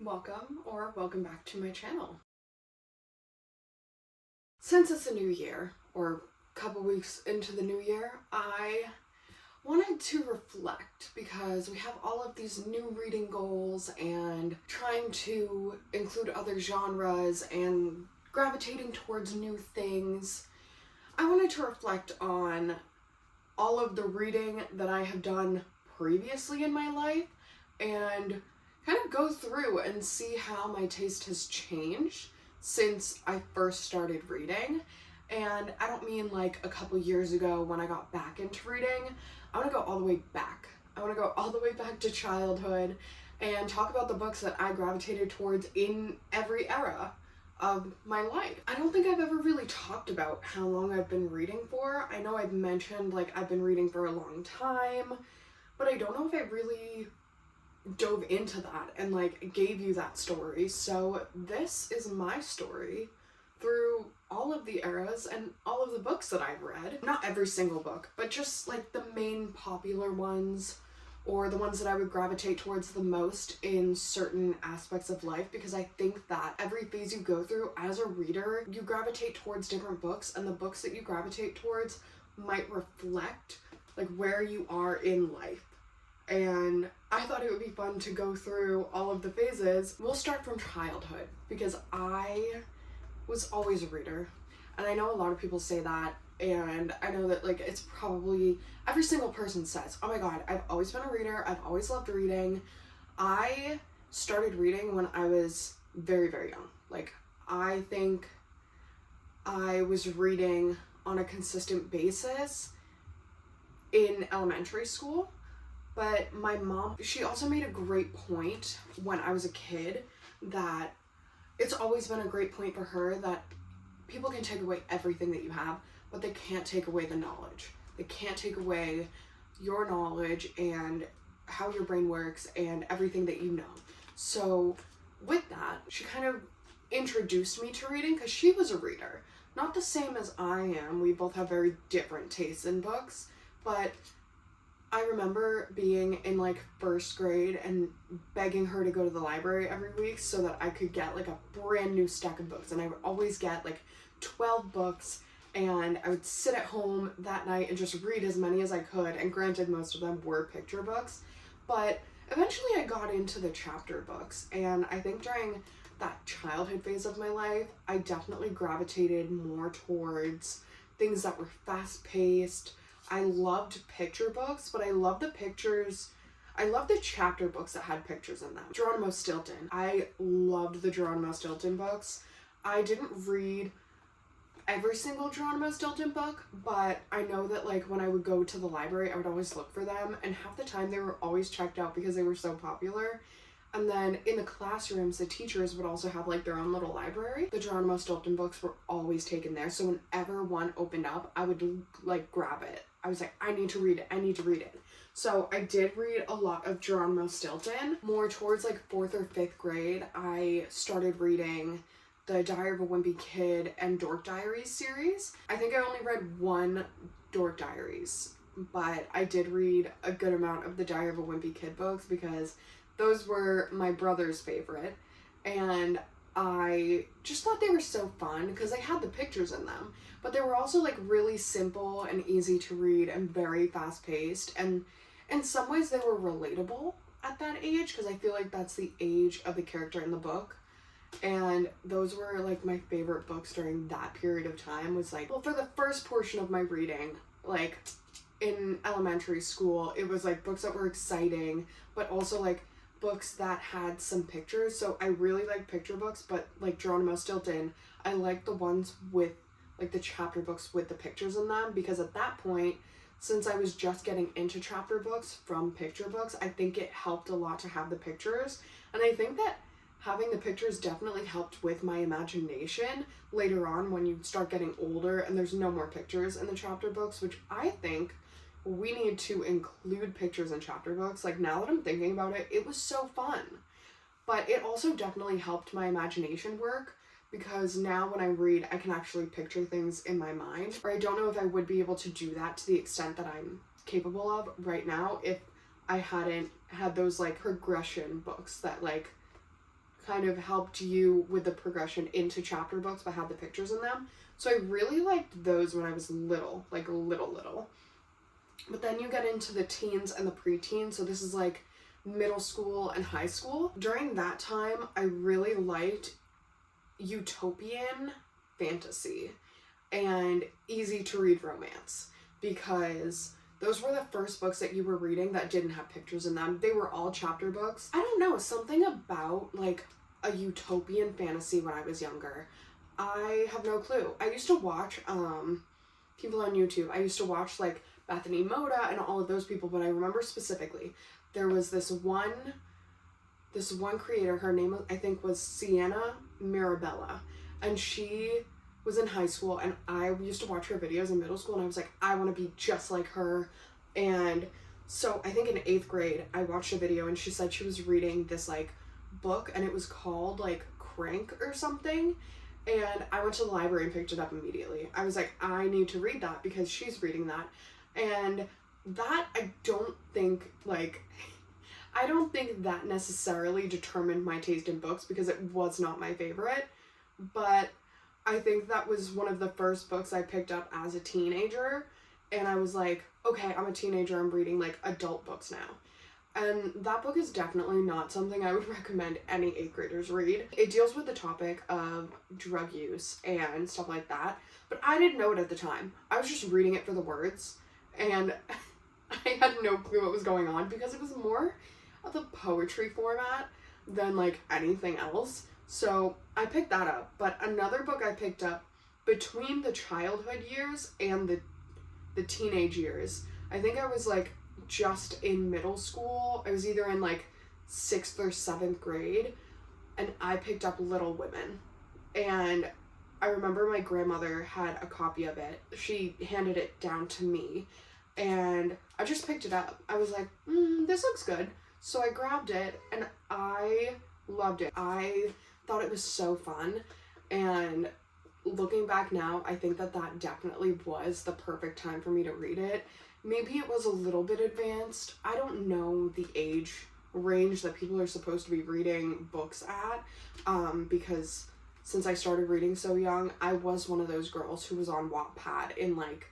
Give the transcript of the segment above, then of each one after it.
welcome back to my channel. Since it's a new year, or a couple weeks into the new year, I wanted to reflect because we have all of these new reading goals and trying to include other genres and gravitating towards new things. I wanted to reflect on all of the reading that I have done previously in my life and kind of go through and see how my taste has changed since I first started reading. And I don't mean like a couple years ago when I got back into reading. I want to go all the way back. I want to go all the way back to childhood and talk about the books that I gravitated towards in every era of my life. I don't think I've ever really talked about how long I've been reading for. I know I've mentioned like I've been reading for a long time, but I don't know if I really dove into that and like gave you that story. So this is my story through all of the eras and all of the books that I've read. Not every single book, but just like the main popular ones, or the ones that I would gravitate towards the most in certain aspects of life, because I think that every phase you go through as a reader, you gravitate towards different books, and the books that you gravitate towards might reflect like where you are in life. And I thought it would be fun to go through all of the phases. We'll start from childhood, because I was always a reader, and I know a lot of people say that, and I know that like it's probably every single person says, oh my god, I've always been a reader, I've always loved reading. I started reading when I was very, very young. Like, I think I was reading on a consistent basis in elementary school, but my mom, she also made a great point when I was a kid that it's always been a great point for her that people can take away everything that you have, but they can't take away the knowledge. They can't take away your knowledge and how your brain works and everything that you know. So with that, she kind of introduced me to reading because she was a reader. Not the same as I am. We both have very different tastes in books, but I remember being in like first grade and begging her to go to the library every week so that I could get like a brand new stack of books, and I would always get like 12 books, and I would sit at home that night and just read as many as I could. And granted, most of them were picture books, but eventually I got into the chapter books, and I think during that childhood phase of my life, I definitely gravitated more towards things that were fast-paced. I loved picture books, but I loved the pictures. I loved the chapter books that had pictures in them. Geronimo Stilton. I loved the Geronimo Stilton books. I didn't read every single Geronimo Stilton book, but I know that like when I would go to the library, I would always look for them, and half the time they were always checked out because they were so popular. And then in the classrooms, the teachers would also have like their own little library. The Geronimo Stilton books were always taken there, so whenever one opened up, I would like grab it. I was like, I need to read it, I need to read it. So I did read a lot of Geronimo Stilton. More towards like 4th or 5th grade, I started reading the Diary of a Wimpy Kid and Dork Diaries series. I think I only read one Dork Diaries, but I did read a good amount of the Diary of a Wimpy Kid books because those were my brother's favorite, and I just thought they were so fun because they had the pictures in them, but they were also like really simple and easy to read and very fast-paced, and in some ways they were relatable at that age because I feel like that's the age of the character in the book. And those were like my favorite books during that period of time. Was like, well, for the first portion of my reading, like in elementary school, it was like books that were exciting, but also like books that had some pictures. So I really like picture books, but like Geronimo Stilton, I like the ones with like the chapter books with the pictures in them, because at that point, since I was just getting into chapter books from picture books, I think it helped a lot to have the pictures. And I think that having the pictures definitely helped with my imagination later on when you start getting older and there's no more pictures in the chapter books, which I think we need to include pictures in chapter books. Like, now that I'm thinking about it, it was so fun. But it also definitely helped my imagination work, because now when I read, I can actually picture things in my mind. Or I don't know if I would be able to do that to the extent that I'm capable of right now if I hadn't had those like progression books that like kind of helped you with the progression into chapter books but had the pictures in them. So I really liked those when I was little, like little. But then you get into the teens and the preteens, so this is like middle school and high school. During that time, I really liked utopian fantasy and easy to read romance, because those were the first books that you were reading that didn't have pictures in them. They were all chapter books. I don't know, something about like a utopian fantasy when I was younger. I have no clue. I used to watch people on YouTube. I used to watch like Bethany Moda and all of those people, but I remember specifically there was this one creator, her name I think was Sienna Mirabella, and she was in high school, and I used to watch her videos in middle school, and I was like, I want to be just like her. And so I think in 8th grade I watched a video, and she said she was reading this like book, and it was called like Crank or something, and I went to the library and picked it up immediately. I was like, I need to read that because she's reading that. And that, I don't think that necessarily determined my taste in books, because it was not my favorite, but I think that was one of the first books I picked up as a teenager, and I was like, okay, I'm a teenager, I'm reading like adult books now. And that book is definitely not something I would recommend any 8th graders read. It deals with the topic of drug use and stuff like that, but I didn't know it at the time. I was just reading it for the words, and I had no clue what was going on, because it was more of a poetry format than like anything else. So I picked that up. But another book I picked up between the childhood years and the teenage years, I think I was like just in middle school. I was either in like 6th or 7th grade, and I picked up Little Women. And I remember my grandmother had a copy of it. She handed it down to me, and I just picked it up. I was like, this looks good. So I grabbed it, and I loved it. I thought it was so fun, and looking back now, I think that definitely was the perfect time for me to read it. Maybe it was a little bit advanced. I don't know the age range that people are supposed to be reading books at, because since I started reading so young, I was one of those girls who was on Wattpad in like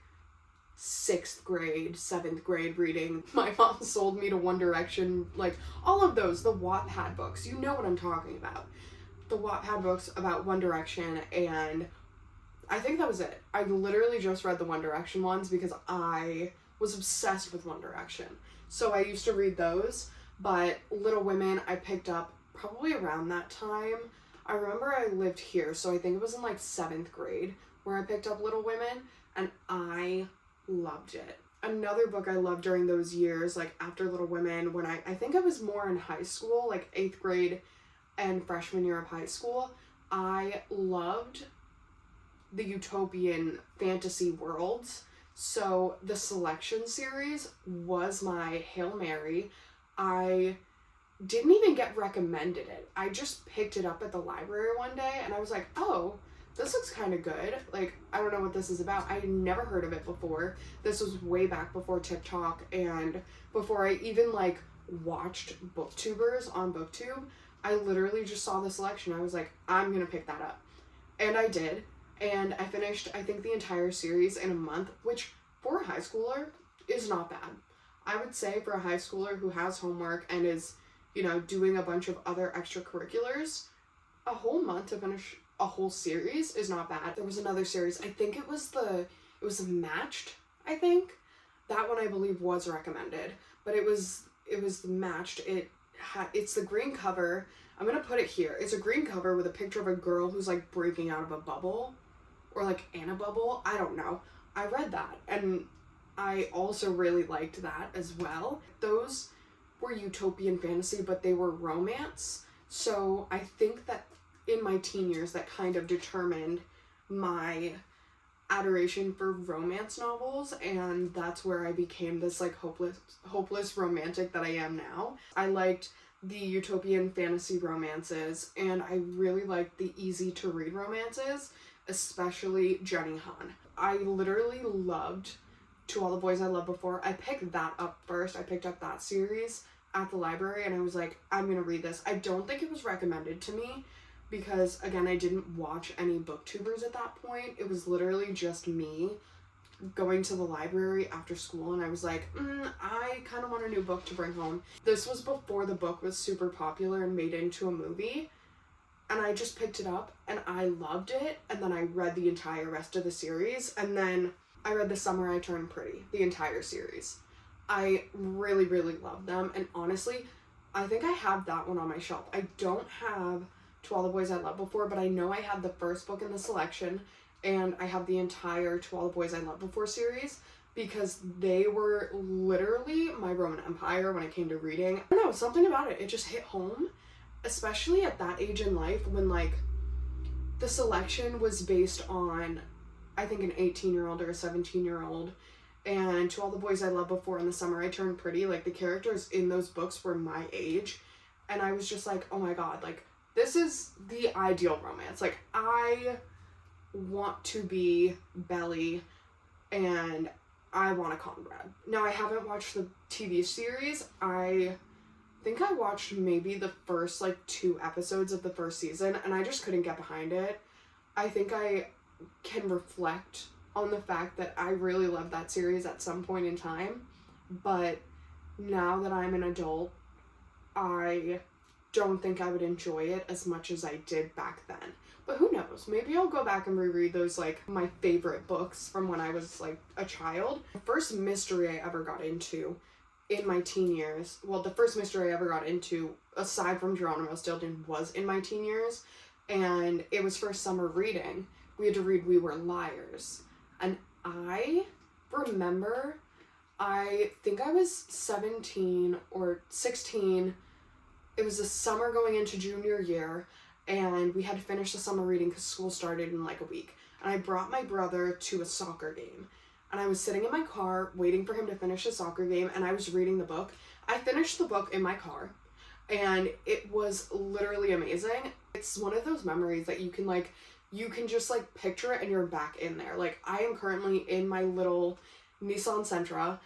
6th grade, 7th grade reading. My mom sold me to One Direction, like all of those, the Wattpad books. You know what I'm talking about. The Wattpad books about One Direction, and I think that was it. I literally just read the One Direction ones because I was obsessed with One Direction. So I used to read those, but Little Women I picked up probably around that time. I remember I lived here, so I think it was in like 7th grade where I picked up Little Women, and I loved it. Another book I loved during those years, like after Little Women, when I think I was more in high school, like 8th grade and freshman year of high school, I loved the utopian fantasy worlds. So the Selection series was my Hail Mary. I didn't even get recommended it. I just picked it up at the library one day, and I was like, oh, this looks kind of good. Like, I don't know what this is about. I had never heard of it before. This was way back before TikTok and before I even like watched booktubers on BookTube. I literally just saw the Selection. I was like, I'm gonna pick that up. And I did. And I finished, I think, the entire series in a month, which for a high schooler is not bad. I would say for a high schooler who has homework and is, you know, doing a bunch of other extracurriculars, a whole month to finish a whole series is not bad. There was another series, I think it was Matched, I think. That one I believe was recommended, but it was Matched. It's the green cover. I'm gonna put it here. It's a green cover with a picture of a girl who's like breaking out of a bubble, or like in a bubble. I don't know. I read that, and I also really liked that as well. Those were utopian fantasy, but they were romance. So I think that in my teen years, that kind of determined my adoration for romance novels, and that's where I became this like hopeless romantic that I am now. I liked the utopian fantasy romances, and I really liked the easy to read romances, especially Jenny Han. I literally loved To All the Boys I Loved Before. I picked that up first. I picked up that series at the library and I was like, I'm gonna read this. I don't think it was recommended to me because, again, I didn't watch any booktubers at that point. It was literally just me going to the library after school, and I was like, I kind of want a new book to bring home. This was before the book was super popular and made into a movie, and I just picked it up and I loved it, and then I read the entire rest of the series, and then I read The Summer I Turned Pretty, the entire series. I really, really love them, and honestly, I think I have that one on my shelf. I don't have To All the Boys I Loved Before, but I know I have the first book in the selection, and I have the entire To All the Boys I Loved Before series, because they were literally my Roman Empire when it came to reading. I don't know, something about it, it just hit home, especially at that age in life when, like, the selection was based on, I think, an 18-year-old or a 17-year-old, and To All the Boys I Loved Before and The Summer I Turned Pretty, like, the characters in those books were my age, and I was just like, oh my god, like, this is the ideal romance. Like, I want to be Belly, and I want a Conrad. Now, I haven't watched the TV series. I think I watched maybe the first, like, 2 episodes of the first season, and I just couldn't get behind it. I think I can reflect on the fact that I really loved that series at some point in time, but now that I'm an adult, I don't think I would enjoy it as much as I did back then. But who knows? Maybe I'll go back and reread those, like, my favorite books from when I was, like, a child. The first mystery I ever got into in my teen years, well, the first mystery I ever got into, aside from Geronimo Stilton, was in my teen years, and it was for summer reading. We had to read We Were Liars. And I remember, I think I was 17 or 16. It was the summer going into junior year, and we had to finish the summer reading because school started in like a week. And I brought my brother to a soccer game. And I was sitting in my car waiting for him to finish the soccer game, and I was reading the book. I finished the book in my car, and it was literally amazing. It's one of those memories that you can just, like, picture it and you're back in there. Like, I am currently in my little Nissan Sentra.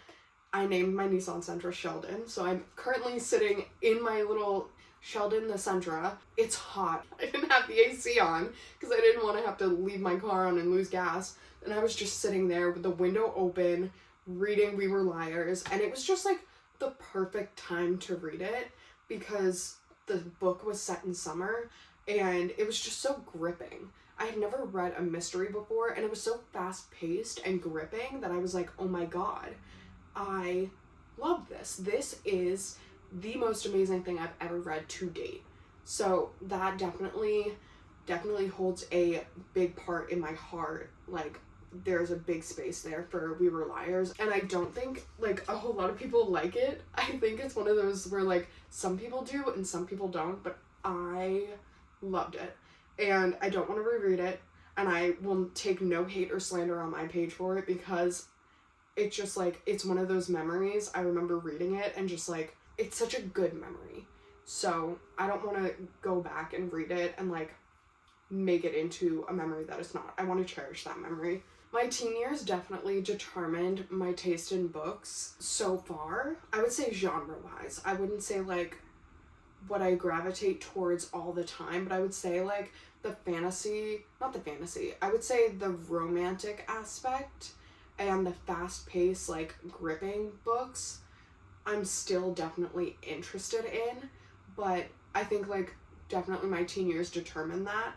I named my Nissan Sentra Sheldon, so I'm currently sitting in my little Sheldon the Sentra. It's hot. I didn't have the AC on because I didn't want to have to leave my car on and lose gas. And I was just sitting there with the window open, reading We Were Liars, and it was just, like, the perfect time to read it because the book was set in summer, and it was just so gripping. I had never read a mystery before, and it was so fast-paced and gripping that I was like, oh my god, I love this. This is the most amazing thing I've ever read to date. So that definitely holds a big part in my heart. Like, there's a big space there for We Were Liars, and I don't think, like, a whole lot of people like it. I think it's one of those where, like, some people do and some people don't, but I loved it, and I don't want to reread it, and I will take no hate or slander on my page for it because it's just, like, it's one of those memories. I remember reading it and just, like, it's such a good memory, so I don't want to go back and read it and, like, make it into a memory that it's not. I want to cherish that memory. My teen years definitely determined my taste in books so far. I would say genre-wise. I wouldn't say, like, what I gravitate towards all the time, but I would say, like, I would say the romantic aspect and the fast-paced, like, gripping books I'm still definitely interested in, but I think, like, definitely my teen years determined that.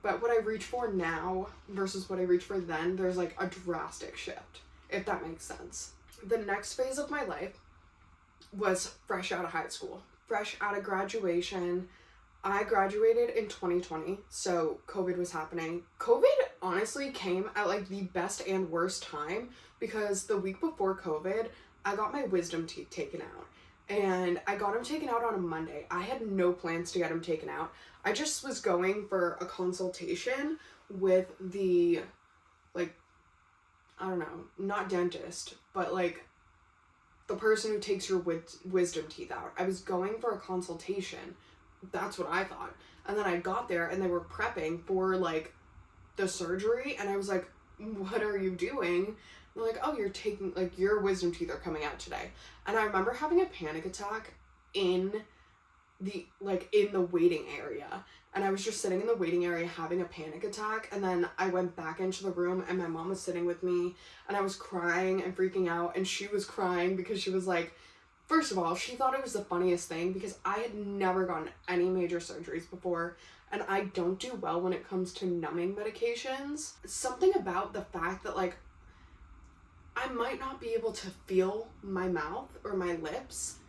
But what I reach for now versus what I reach for then, there's, like, a drastic shift, if that makes sense. The next phase of my life was fresh out of high school, fresh out of graduation. I graduated in 2020, so COVID was happening. COVID honestly came at, like, the best and worst time because the week before COVID, I got my wisdom teeth taken out. And I got them taken out on a Monday. I had no plans to get them taken out. I just was going for a consultation with the, like, I don't know, not dentist, but, like, the person who takes your wisdom teeth out. I was going for a consultation. That's what I thought. And then I got there and they were prepping for, like, the surgery. And I was like, what are you doing? They're like, oh, you're taking, like, your wisdom teeth are coming out today. And I remember having a panic attack in the waiting area, and I was just sitting in the waiting area having a panic attack, and then I went back into the room and my mom was sitting with me and I was crying and freaking out, and she was crying because she was like, first of all, she thought it was the funniest thing because I had never gotten any major surgeries before, and I don't do well when it comes to numbing medications. Something about the fact that like I might not be able to feel my mouth or my lips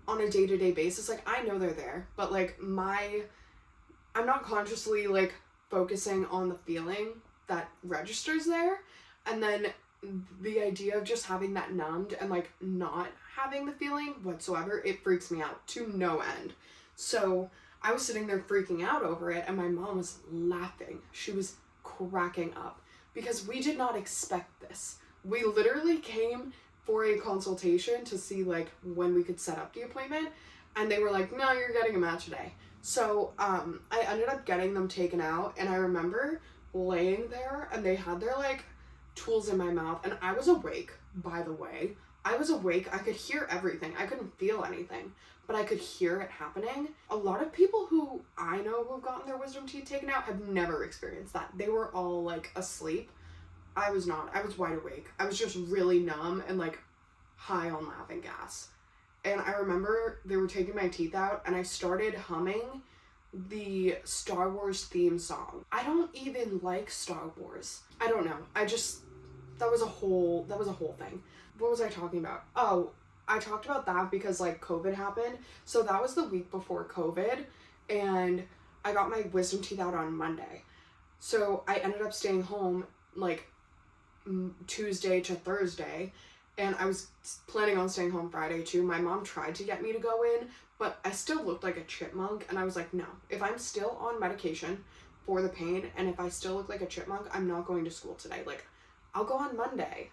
on a day-to-day basis. Like, I know they're there, but like I'm not consciously like focusing on the feeling that registers there, and then the idea of just having that numbed and like not having the feeling whatsoever, it freaks me out to no end. So I was sitting there freaking out over it, and my mom was laughing. She was cracking up because we did not expect this. We literally came for a consultation to see like when we could set up the appointment, and they were like, no, you're getting a match today. So I ended up getting them taken out, and I remember laying there and they had their like tools in my mouth, and I was awake, by the way. I was awake. I could hear everything. I couldn't feel anything, but I could hear it happening. A lot of people who I know who've gotten their wisdom teeth taken out have never experienced that. They were all like asleep. I was not. I was wide awake. I was just really numb and like high on laughing gas. And I remember they were taking my teeth out, and I started humming the Star Wars theme song. I don't even like Star Wars. I don't know. That was a whole thing. What was I talking about? Oh, I talked about that because like COVID happened. So that was the week before COVID, and I got my wisdom teeth out on Monday. So I ended up staying home like Tuesday to Thursday, and I was planning on staying home Friday too. My mom tried to get me to go in, but I still looked like a chipmunk, and I was like, no, if I'm still on medication for the pain, and if I still look like a chipmunk, I'm not going to school today. Like, I'll go on Monday.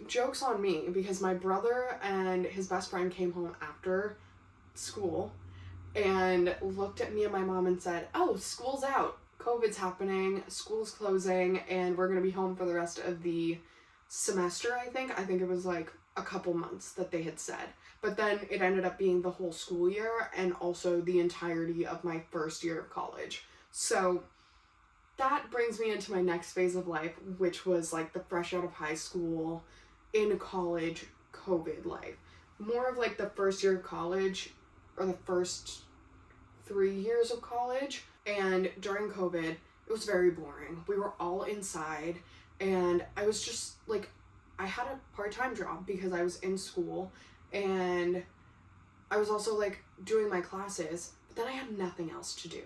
Joke's on me, because my brother and his best friend came home after school and looked at me and my mom and said, oh, school's out. COVID's happening, school's closing, and we're going to be home for the rest of the semester, I think. I think it was like a couple months that they had said. But then it ended up being the whole school year and also the entirety of my first year of college. So that brings me into my next phase of life, which was like the fresh out of high school, in college, COVID life. More of like the first year of college, or the first 3 years of college. And during COVID, it was very boring. We were all inside, and I was just like, I had a part-time job because I was in school, and I was also like doing my classes, but then I had nothing else to do.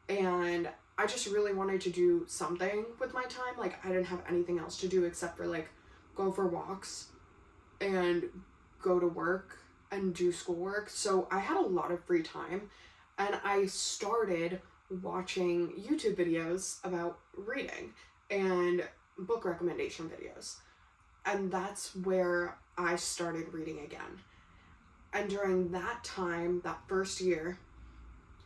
And I just really wanted to do something with my time. Like, I didn't have anything else to do except for like go for walks and go to work and do schoolwork. So I had a lot of free time, and I started watching YouTube videos about reading and book recommendation videos. And that's where I started reading again. And during that time, that first year,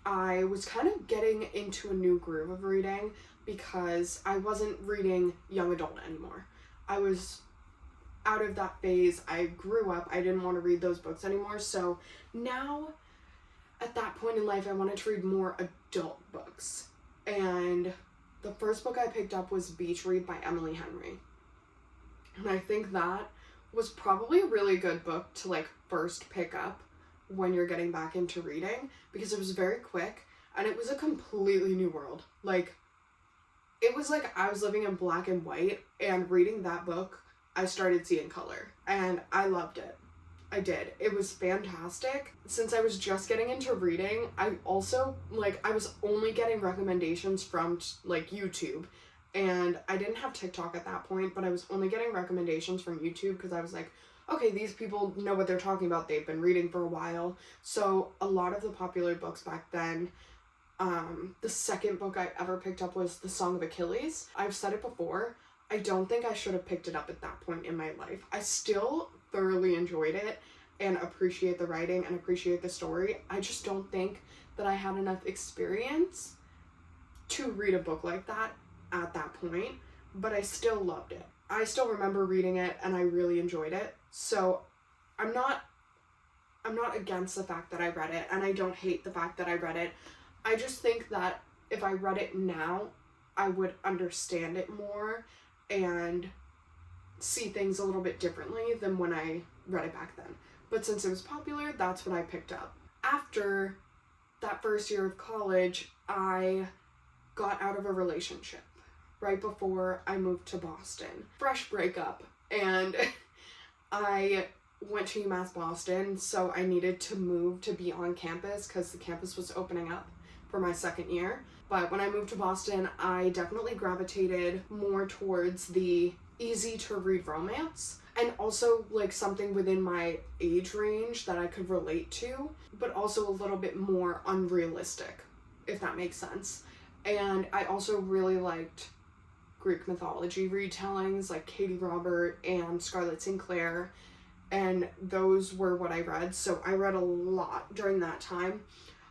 I was kind of getting into a new groove of reading because I wasn't reading young adult anymore. I was out of that phase. I grew up. I didn't want to read those books anymore. So now, at that point in life, I wanted to read more adult books. And the first book I picked up was Beach Read by Emily Henry. And I think that was probably a really good book to like first pick up when you're getting back into reading, because it was very quick and it was a completely new world. Like, it was like I was living in black and white, and reading that book, I started seeing color, and I loved it. I did. It was fantastic. Since I was just getting into reading, I also, like, I was only getting recommendations from, like, YouTube. And I didn't have TikTok at that point, but I was only getting recommendations from YouTube because I was like, okay, these people know what they're talking about. They've been reading for a while. So a lot of the popular books back then, the second book I ever picked up was The Song of Achilles. I've said it before. I don't think I should have picked it up at that point in my life. I still thoroughly enjoyed it and appreciate the writing and appreciate the story. I just don't think that I had enough experience to read a book like that at that point, but I still loved it. I still remember reading it and I really enjoyed it. So I'm not I'm not against the fact that I read it, and I don't hate the fact that I read it. I just think that if I read it now, I would understand it more and see things a little bit differently than when I read it back then. But since it was popular, that's what I picked up. After that first year of college, I got out of a relationship right before I moved to Boston. Fresh breakup, and I went to UMass Boston, so I needed to move to be on campus because the campus was opening up for my second year. But when I moved to Boston, I definitely gravitated more towards the easy to read romance, and also like something within my age range that I could relate to, but also a little bit more unrealistic, if that makes sense. And I also really liked Greek mythology retellings like Katie Robert and Scarlett St. Clair, and those were what I read. So I read a lot during that time.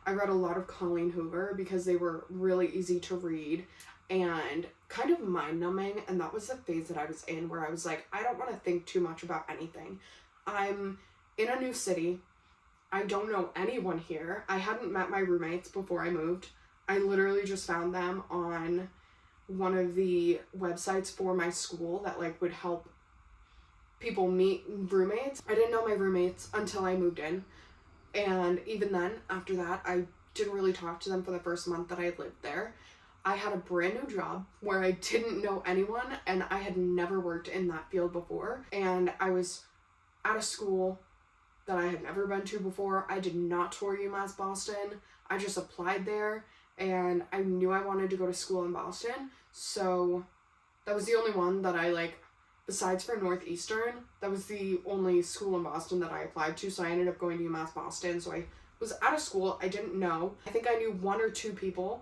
I read a lot of Colleen Hoover because they were really easy to read and kind of mind-numbing, and that was the phase that I was in where I was like, I don't want to think too much about anything. I'm in a new city. I don't know anyone here. I hadn't met my roommates before I moved. I literally just found them on one of the websites for my school that like would help people meet roommates. I didn't know my roommates until I moved in, and even then, after that, I didn't really talk to them for the first month that I had lived there. I had a brand new job where I didn't know anyone, and I had never worked in that field before, and I was at a school that I had never been to before. I did not tour UMass Boston. I just applied there, and I knew I wanted to go to school in Boston, so that was the only one that I like, besides for Northeastern, that was the only school in Boston that I applied to, so I ended up going to UMass Boston. So I was at a school I didn't know. I think I knew one or two people,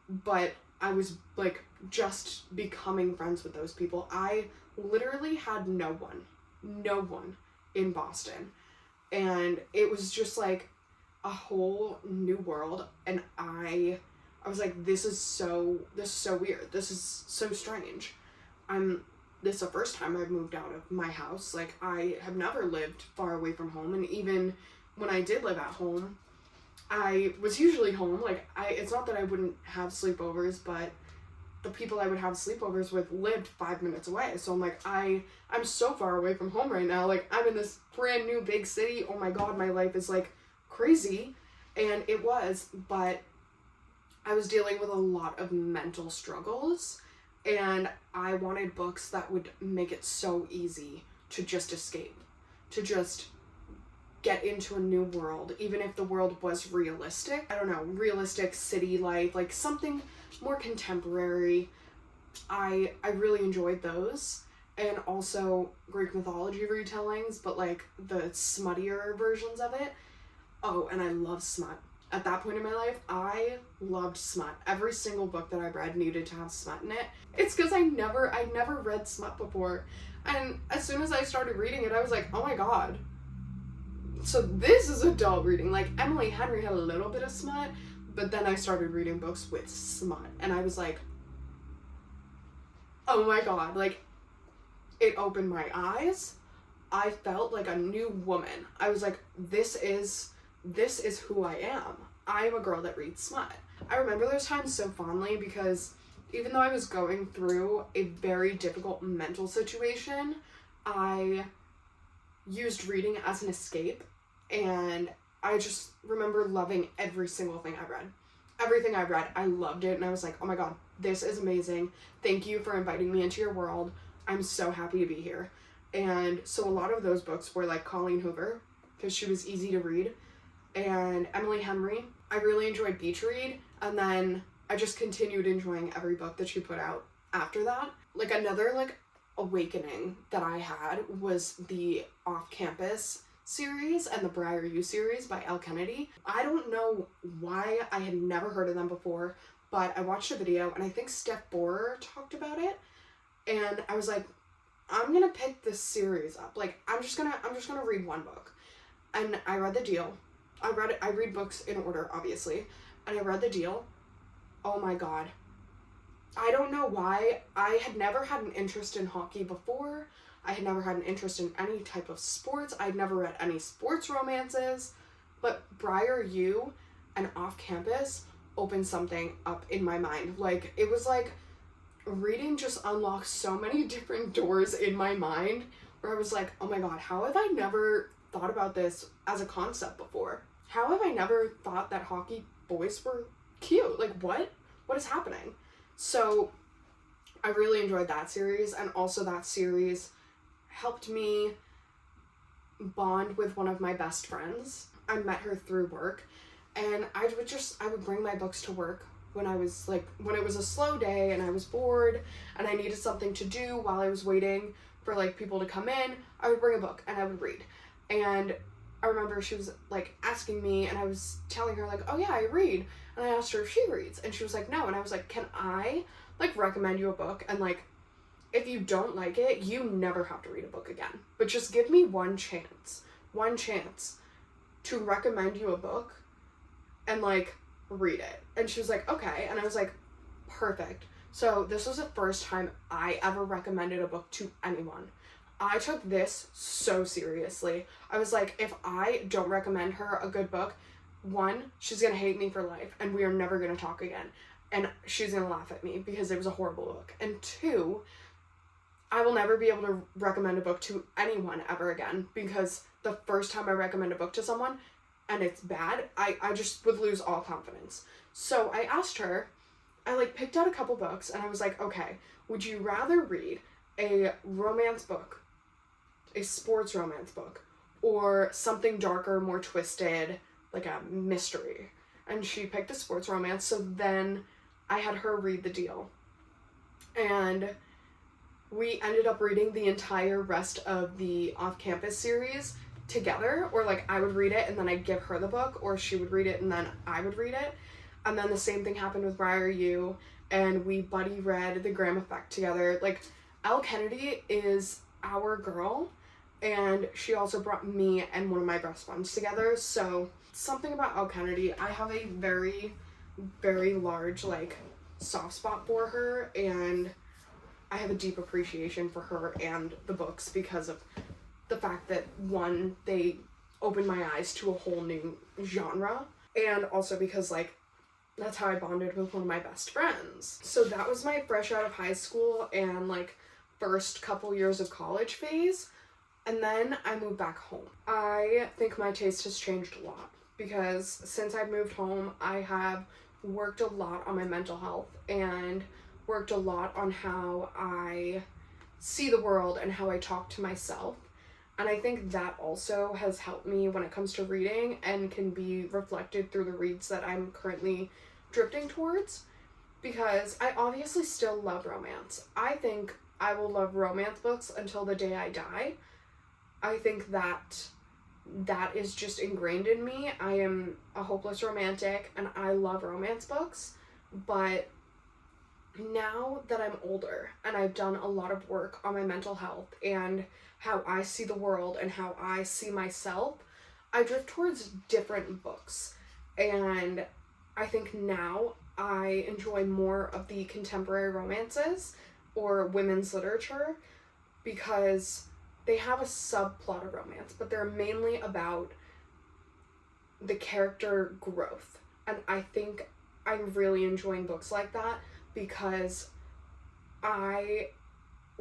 but I was like just becoming friends with those people. I literally had no one in Boston, and it was just like a whole new world, and I was like, this is so weird. This is so strange. This is the first time I've moved out of my house. Like, I have never lived far away from home, and even when I did live at home, I was usually home. Like, it's not that I wouldn't have sleepovers, but the people I would have sleepovers with lived 5 minutes away. So I'm like, I'm so far away from home right now. Like, I'm in this brand new big city. Oh my God, my life is like crazy. And it was, but I was dealing with a lot of mental struggles, and I wanted books that would make it so easy to just escape, to just get into a new world, even if the world was realistic. I don't know, realistic city life, like something more contemporary. I really enjoyed those, and also Greek mythology retellings, but like the smuttier versions of it. Oh, and I love smut. At that point in my life, I loved smut. Every single book that I read needed to have smut in it. It's because I'd never read smut before. And as soon as I started reading it, I was like, oh my God. So this is adult reading. Like, Emily Henry had a little bit of smut, but then I started reading books with smut. And I was like, oh my God. Like, it opened my eyes. I felt like a new woman. I was like, this is who I am. I'm a girl that reads smut. I remember those times so fondly because even though I was going through a very difficult mental situation, I used reading as an escape, and I just remember loving every single thing I read. Everything I read, I loved it, and I was like, oh my God, this is amazing. Thank you for inviting me into your world. I'm so happy to be here. And so a lot of those books were like Colleen Hoover, because she was easy to read, and Emily Henry. I really enjoyed Beach Read, and then I just continued enjoying every book that she put out after that. Like, another like awakening that I had was the Off-Campus series and the Briar U series by Elle Kennedy. I don't know why I had never heard of them before, but I watched a video, and I think Steph Borer talked about it, and I was like, I'm gonna pick this series up. Like, I'm just gonna read one book. And I read The Deal. I read books in order, obviously, and I read The Deal. Oh my God. I don't know why. I had never had an interest in hockey before. I had never had an interest in any type of sports. I'd never read any sports romances. But Briar U and Off Campus opened something up in my mind. Like, it was like reading just unlocked so many different doors in my mind where I was like, oh my god, how have I never thought about this as a concept before? How have I never thought that hockey boys were cute? Like, what is happening? So I really enjoyed that series, and also that series helped me bond with one of my best friends. I met her through work, and I would bring my books to work when it was a slow day and I was bored and I needed something to do while I was waiting for like people to come in. I would bring a book and I would read. And I remember she was like asking me, and I was telling her like, oh yeah, I read. And I asked her if she reads, and she was like, no. And I was like, can I like recommend you a book, and like if you don't like it, you never have to read a book again, but just give me one chance to recommend you a book and like read it. And she was like, okay. And I was like, perfect. So this was the first time I ever recommended a book to anyone. I took this so seriously. I was like, if I don't recommend her a good book, one, she's gonna hate me for life and we are never gonna talk again, and she's gonna laugh at me because it was a horrible book. And two, I will never be able to recommend a book to anyone ever again, because the first time I recommend a book to someone and it's bad, I just would lose all confidence. So I asked her, I like picked out a couple books and I was like, okay, would you rather read a romance book, a sports romance book, or something darker, more twisted, like a mystery? And she picked a sports romance, so then I had her read The Deal. And we ended up reading the entire rest of the Off-Campus series together, or like I would read it and then I'd give her the book, or she would read it and then I would read it. And then the same thing happened with Briar U, and we buddy read The Graham Effect together. Like, Elle Kennedy is our girl, and she also brought me and one of my best friends together. So something about Elle Kennedy, I have a very, very large like soft spot for her, and I have a deep appreciation for her and the books because of the fact that, one, they opened my eyes to a whole new genre, and also because like that's how I bonded with one of my best friends. So that was my fresh out of high school and like first couple years of college phase. And then I moved back home. I think my taste has changed a lot because since I've moved home, I have worked a lot on my mental health and worked a lot on how I see the world and how I talk to myself. And I think that also has helped me when it comes to reading and can be reflected through the reads that I'm currently drifting towards, because I obviously still love romance. I think I will love romance books until the day I die. I think that is just ingrained in me. I am a hopeless romantic and I love romance books, but now that I'm older and I've done a lot of work on my mental health and how I see the world and how I see myself, I drift towards different books. And I think now I enjoy more of the contemporary romances or women's literature because they have a subplot of romance, but they're mainly about the character growth. And I think I'm really enjoying books like that because I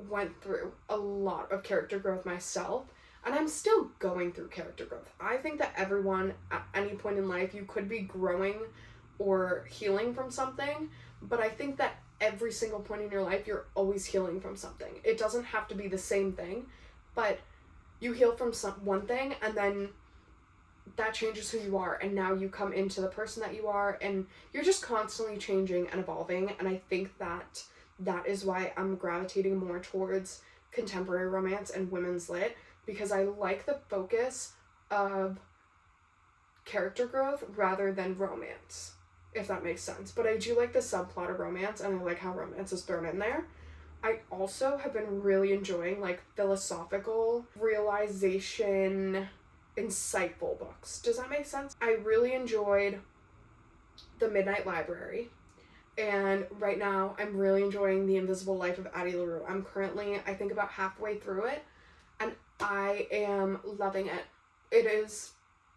went through a lot of character growth myself, and I'm still going through character growth. I think that everyone at any point in life, you could be growing or healing from something, but I think that every single point in your life, you're always healing from something. It doesn't have to be the same thing, but you heal from one thing, and then that changes who you are, and now you come into the person that you are, and you're just constantly changing and evolving. And I think that is why I'm gravitating more towards contemporary romance and women's lit, because I like the focus of character growth rather than romance, if that makes sense. But I do like the subplot of romance, and I like how romance is thrown in there. I also have been really enjoying like philosophical, realization, insightful books. Does that make sense? I really enjoyed The Midnight Library, and right now I'm really enjoying The Invisible Life of Addie LaRue. I'm currently, I think, about halfway through it, and I am loving it. It is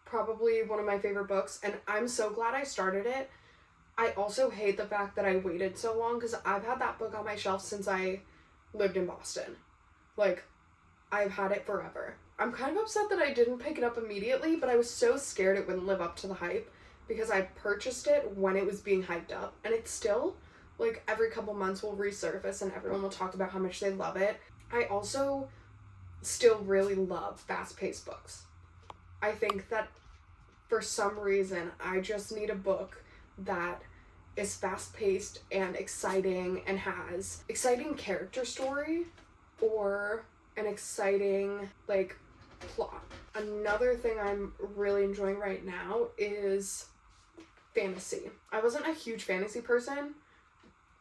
probably one of my favorite books, and I'm so glad I started it. I also hate the fact that I waited so long, because I've had that book on my shelf since I lived in Boston. Like, I've had it forever. I'm kind of upset that I didn't pick it up immediately, but I was so scared it wouldn't live up to the hype, because I purchased it when it was being hyped up, and it's still, like, every couple months will resurface and everyone will talk about how much they love it. I also still really love fast-paced books. I think that for some reason I just need a book that is fast-paced and exciting and has exciting character story or an exciting, like, plot. Another thing I'm really enjoying right now is fantasy. I wasn't a huge fantasy person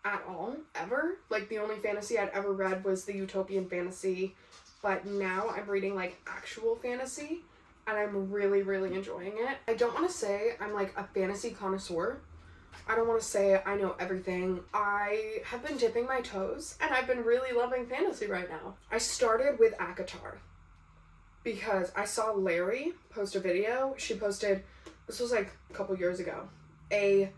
at all, ever. Like, the only fantasy I'd ever read was the utopian fantasy, but now I'm reading, like, actual fantasy, and I'm really, really enjoying it. I don't want to say I'm, like, a fantasy connoisseur. I don't want to say I know everything. I have been dipping my toes, and I've been really loving fantasy right now. I started with ACOTAR because I saw Larry post a video. She posted, this was like a couple years ago, a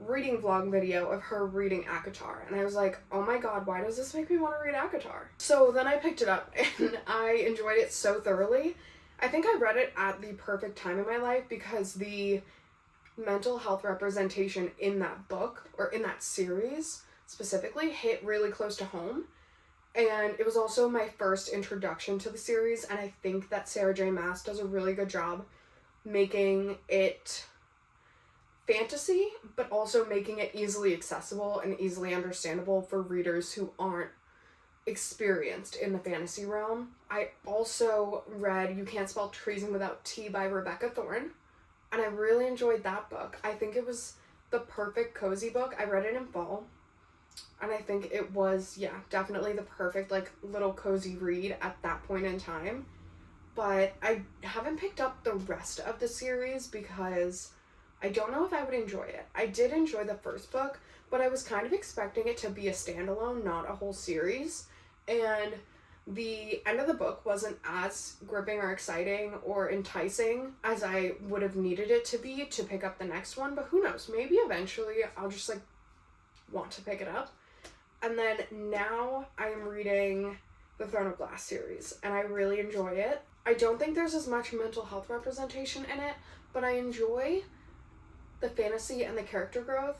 reading vlog video of her reading ACOTAR, and I was like, oh my god, why does this make me want to read ACOTAR? So then I picked it up and I enjoyed it so thoroughly. I think I read it at the perfect time in my life because the mental health representation in that book, or in that series specifically, hit really close to home. And it was also my first introduction to the series, and I think that Sarah J. Maas does a really good job making it fantasy, but also making it easily accessible and easily understandable for readers who aren't experienced in the fantasy realm. I also read You Can't Spell Treason Without T by Rebecca Thorne, and I really enjoyed that book. I think it was the perfect cozy book. I read it in fall, and I think it was, yeah, definitely the perfect, like, little cozy read at that point in time. But I haven't picked up the rest of the series because I don't know if I would enjoy it. I did enjoy the first book, but I was kind of expecting it to be a standalone, not a whole series. And the end of the book wasn't as gripping or exciting or enticing as I would have needed it to be to pick up the next one. But who knows? Maybe eventually I'll just, like, want to pick it up. And then now I'm reading the Throne of Glass series, and I really enjoy it. I don't think there's as much mental health representation in it, but I enjoy the fantasy and the character growth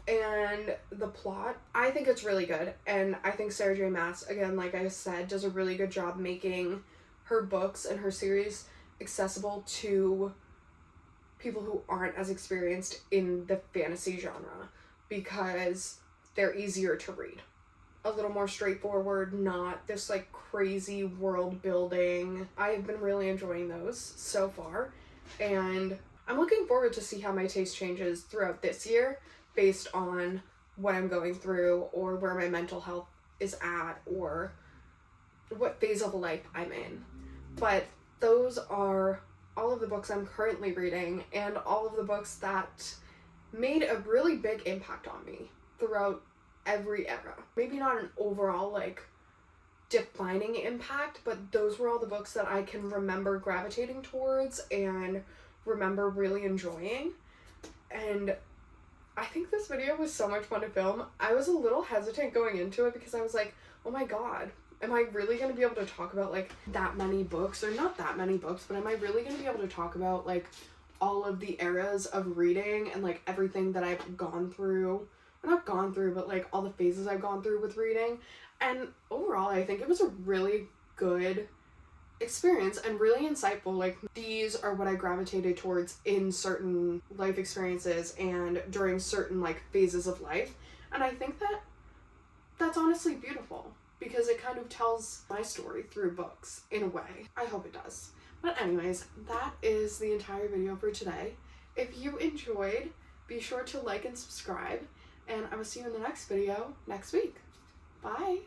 and the plot. I think it's really good, and I think Sarah J. Maas, again, like I said, does a really good job making her books and her series accessible to people who aren't as experienced in the fantasy genre, because they're easier to read. A little more straightforward, not this, like, crazy world building. I've been really enjoying those so far, and I'm looking forward to see how my taste changes throughout this year based on what I'm going through or where my mental health is at or what phase of life I'm in. But those are all of the books I'm currently reading and all of the books that made a really big impact on me throughout every era. Maybe not an overall, like, defining impact, but those were all the books that I can remember gravitating towards and remember really enjoying. And I think this video was so much fun to film. I was a little hesitant going into it because I was like, oh my god, am I really going to be able to talk about, like, that many books? Or not that many books, but am I really going to be able to talk about, like, all of the eras of reading and, like, everything that I've gone through? Or not gone through, but, like, all the phases I've gone through with reading. And overall, I think it was a really good experience and really insightful. Like, these are what I gravitated towards in certain life experiences and during certain, like, phases of life. And I think that that's honestly beautiful because it kind of tells my story through books in a way. I hope it does. But anyways, that is the entire video for today. If you enjoyed, be sure to like and subscribe, and I will see you in the next video next week. Bye!